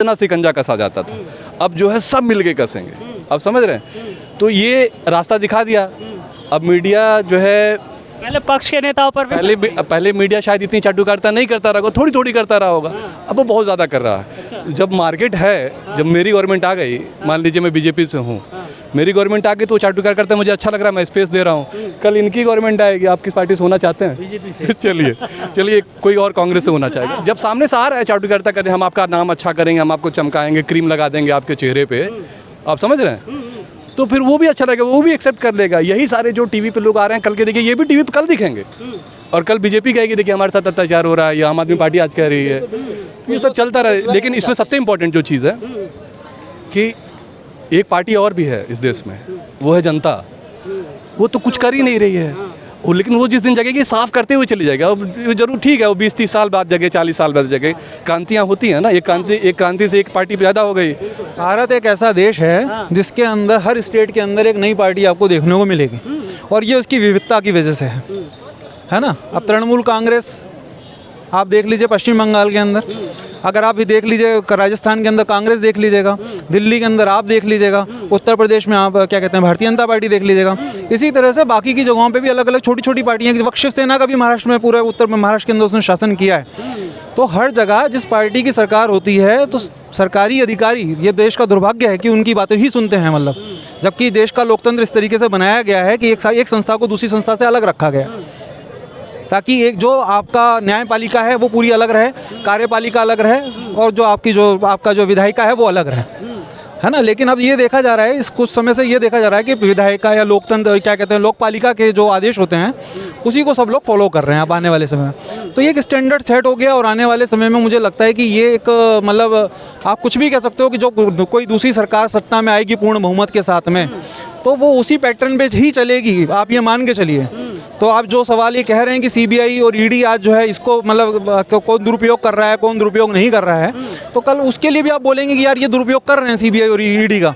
इतना शिकंजा कसा जाता था, अब जो है सब मिल के कसेंगे। अब समझ रहे हैं, तो ये रास्ता दिखा दिया। अब मीडिया जो है पहले पक्ष के नेताओं पर भी पहले मीडिया शायद इतनी चाटुकारिता नहीं करता रहा होगा, थोड़ी थोड़ी करता रहा होगा, अब वो बहुत ज़्यादा कर रहा है। जब मार्केट है, जब मेरी गवर्नमेंट आ गई, मान लीजिए मैं बीजेपी से हूँ, मेरी गवर्नमेंट आ गई तो चाटुकार करता है, मुझे अच्छा लग रहा है, मैं स्पेस दे रहा हूँ। कल इनकी गवर्नमेंट आएगी, आप किस पार्टी से होना चाहते हैं? बीजेपी से। चलिए कोई और कांग्रेस से होना चाहेगा। जब सामने से आ रहा है चाटुकारिता करें, हम आपका नाम अच्छा करेंगे, हम आपको चमकाएंगे, क्रीम लगा देंगे आपके चेहरे पे, आप समझ रहे हैं, तो फिर वो भी अच्छा लगेगा, वो भी एक्सेप्ट कर लेगा। यही सारे जो टीवी पे लोग आ रहे हैं, कल के देखिए ये भी टीवी पे कल दिखेंगे, और कल बीजेपी कहेगी देखिए हमारे साथ अत्याचार हो रहा है, या आम आदमी पार्टी आज कह रही है, ये सब चलता रहे। लेकिन इसमें सबसे इम्पोर्टेंट जो चीज़ है कि एक पार्टी और भी है इस देश में, वो है जनता। वो तो कुछ कर ही नहीं रही है, लेकिन वो जिस दिन जगेगी साफ करते हुए चली जाएगी। अब जरूर ठीक है, वो 20-30 साल बाद जगह, 40 साल बाद जगह, क्रांतियाँ होती हैं ना, एक क्रांति से एक पार्टी पैदा हो गई। भारत एक ऐसा देश है जिसके अंदर हर स्टेट के अंदर एक नई पार्टी आपको देखने को मिलेगी, और ये उसकी विविधता की वजह से है ना। अब तृणमूल कांग्रेस आप देख लीजिए पश्चिम बंगाल के अंदर, अगर आप भी देख लीजिए राजस्थान के अंदर कांग्रेस देख लीजिएगा, दिल्ली के अंदर आप देख लीजिएगा, उत्तर प्रदेश में आप क्या कहते हैं भारतीय जनता पार्टी देख लीजिएगा। इसी तरह से बाकी की जगहों पे भी अलग अलग छोटी छोटी पार्टियाँ, वक्त शिवसेना का भी महाराष्ट्र में, पूरे उत्तर में महाराष्ट्र के अंदर उसने शासन किया है। तो हर जगह जिस पार्टी की सरकार होती है तो सरकारी अधिकारी, ये देश का दुर्भाग्य है कि उनकी बातें ही सुनते हैं, मतलब जबकि देश का लोकतंत्र इस तरीके से बनाया गया है कि एक संस्था को दूसरी संस्था से अलग रखा गया, ताकि एक जो आपका न्यायपालिका है वो पूरी अलग रहे, कार्यपालिका अलग रहे, और जो आपका जो विधायिका है वो अलग रहे, है ना। लेकिन अब ये देखा जा रहा है, इस कुछ समय से ये देखा जा रहा है कि विधायिका या लोकतंत्र क्या कहते हैं लोकपालिका के जो आदेश होते हैं उसी को सब लोग फॉलो कर रहे हैं अब आने वाले समय में। तो ये एक स्टैंडर्ड सेट हो गया, और आने वाले समय में मुझे लगता है कि ये एक मतलब आप कुछ भी कह सकते हो कि जो कोई दूसरी सरकार सत्ता में आएगी पूर्ण बहुमत के साथ में, तो वो उसी पैटर्न पे ही चलेगी, आप ये मान के चलिए। तो आप जो सवाल ये कह रहे हैं कि सीबीआई और ईडी आज जो है इसको मतलब कौन दुरुपयोग कर रहा है, कौन दुरुपयोग नहीं कर रहा है, तो कल उसके लिए भी आप बोलेंगे कि यार ये दुरुपयोग कर रहे हैं सीबीआई और ईडी का,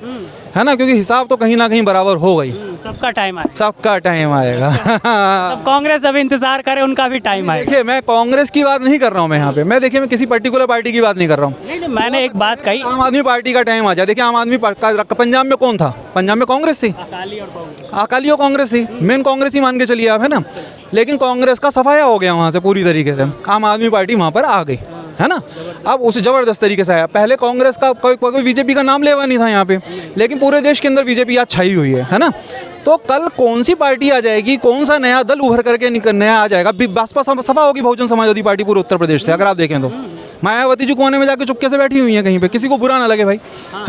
है ना, क्योंकि हिसाब तो कहीं ना कहीं बराबर हो गई। सबका टाइम आएगा, सबका टाइम आएगा। अब कांग्रेस अभी इंतजार करे, उनका भी टाइम आएगा। देखिए मैं कांग्रेस की बात नहीं कर रहा हूँ, मैं यहाँ पे मैं किसी पर्टिकुलर पार्टी की बात नहीं कर रहा हूँ। नहीं, मैंने एक बात कही, आम आदमी पार्टी का टाइम आ जाए। देखिए आम आदमी पंजाब में कौन था? पंजाब में कांग्रेस थी, अकाली और कांग्रेस थी, मेन कांग्रेस ही मान के चलिए आप, है ना। लेकिन कांग्रेस का सफाया हो गया वहाँ से पूरी तरीके से, आम आदमी पार्टी वहाँ पर आ गई, है ना। अब उसे ज़बरदस्त तरीके से आया। पहले कांग्रेस का कोई बीजेपी का नाम लेवा नहीं था यहाँ पे, लेकिन पूरे देश के अंदर बीजेपी आज छाई हुई है ना। तो कल कौन सी पार्टी आ जाएगी, कौन सा नया दल उभर करके नया आ जाएगा? बसपा सफा होगी, बहुजन समाजवादी पार्टी पूरे उत्तर प्रदेश से, अगर आप देखें तो मायावती जी कोने में जाके चुपके से बैठी हुई है कहीं पे, किसी को बुरा ना लगे भाई,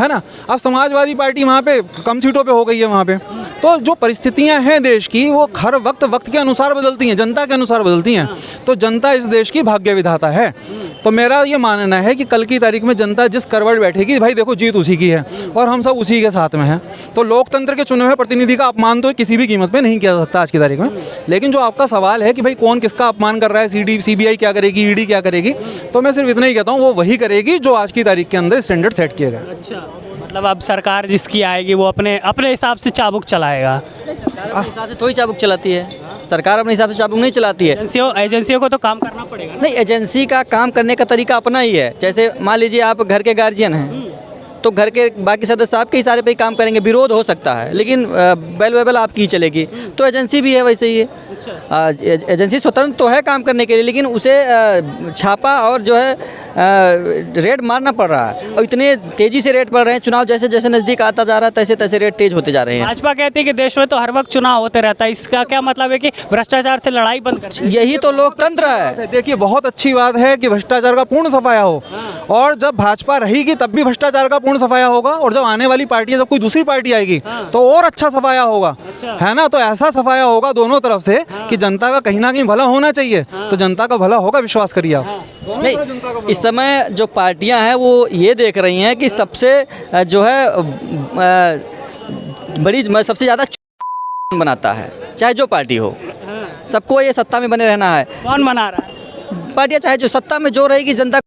है ना। अब समाजवादी पार्टी वहाँ पे कम सीटों पे हो गई है वहाँ पे। तो जो परिस्थितियाँ हैं देश की वो हर वक्त के अनुसार बदलती हैं, जनता के अनुसार बदलती हैं। तो जनता इस देश की भाग्य विधाता है। तो मेरा ये मानना है कि कल की तारीख में जनता जिस करवट बैठेगी, भाई देखो जीत उसी की है और हम सब उसी के साथ में हैं। तो लोकतंत्र के चुने हुए प्रतिनिधि का अपमान तो किसी भी कीमत पे नहीं किया जा सकता आज की तारीख में। लेकिन जो आपका सवाल है कि भाई कौन किसका अपमान कर रहा है, सीबीआई क्या करेगी, ईडी क्या करेगी, तो मैं सिर्फ इतना ही कहता हूँ वो वही करेगी जो आज की तारीख के अंदर स्टैंडर्ड सेट किया गया। अच्छा, मतलब अब सरकार जिसकी आएगी वो अपने हिसाब से चाबुक चलाएगा। अपने हिसाब से थोड़ी चाबुक चलाती है सरकार, अपने हिसाब से चाबुक नहीं चलाती है। एजेंसियों को तो काम करना पड़ेगा। नहीं, एजेंसी का काम करने का तरीका अपना ही है। जैसे मान लीजिए आप घर के गार्जियन हैं, तो घर के बाकी सदस्य आपके इशारे पे ही काम करेंगे, विरोध हो सकता है, लेकिन बेल वेबल आपकी चलेगी। तो एजेंसी भी है वैसे ही है। एजेंसी स्वतंत्र तो है काम करने के लिए, लेकिन उसे छापा और जो है रेट मारना पड़ रहा है, और इतने तेजी से रेट बढ़ रहे हैं। चुनाव जैसे जैसे नज़दीक आता जा रहा है तैसे तैसे रेट तेज होते जा रहे हैं। भाजपा कहती है कि देश में तो हर वक्त चुनाव होते रहता है, इसका क्या मतलब है कि भ्रष्टाचार से लड़ाई बंद कर, यही तो लोकतंत्र है। देखिए बहुत अच्छी बात है कि भ्रष्टाचार का पूर्ण सफाया हो, और जब भाजपा रहेगी तब भी भ्रष्टाचार का पूर्ण सफाया होगा, और जब आने वाली पार्टी जब कोई दूसरी पार्टी आएगी तो और अच्छा सफाया होगा, है ना। तो ऐसा सफाया होगा दोनों तरफ से कि जनता का कहीं ना कहीं भला होना चाहिए। तो जनता का भला होगा, विश्वास करिए आप। नहीं, इस समय जो पार्टियां हैं वो ये देख रही हैं कि सबसे जो है बड़ी सबसे ज़्यादा बनाता है, चाहे जो पार्टी हो, सबको ये सत्ता में बने रहना है। कौन बना रहा है? पार्टियां चाहे जो सत्ता में जो रहेगी, जनता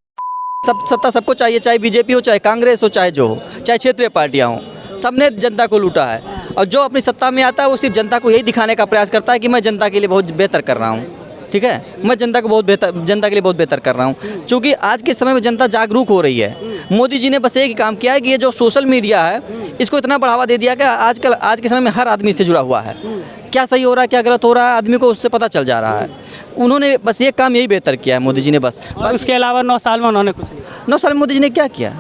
सत्ता सबको चाहिए, चाहे बीजेपी हो, चाहे कांग्रेस हो, चाहे जो हो, चाहे क्षेत्रीय पार्टियां हों, सबने जनता को लूटा है। और जो अपनी सत्ता में आता है वो सिर्फ जनता को यही दिखाने का प्रयास करता है कि मैं जनता के लिए बहुत बेहतर कर रहा हूँ। ठीक ठीक है, मैं जनता को जनता के लिए बहुत बेहतर कर रहा हूँ, क्योंकि आज के समय में जनता जागरूक हो रही है। मोदी जी ने बस एक ही काम किया है कि ये जो सोशल मीडिया है इसको इतना बढ़ावा दे दिया कि आज के समय में हर आदमी इससे जुड़ा हुआ है। क्या सही हो रहा है क्या गलत हो रहा है आदमी को उससे पता चल जा रहा है। उन्होंने बस ये काम यही बेहतर किया है मोदी जी ने बस। और उसके अलावा 9 साल में उन्होंने कुछ नहीं। 9 साल में मोदी जी ने क्या किया?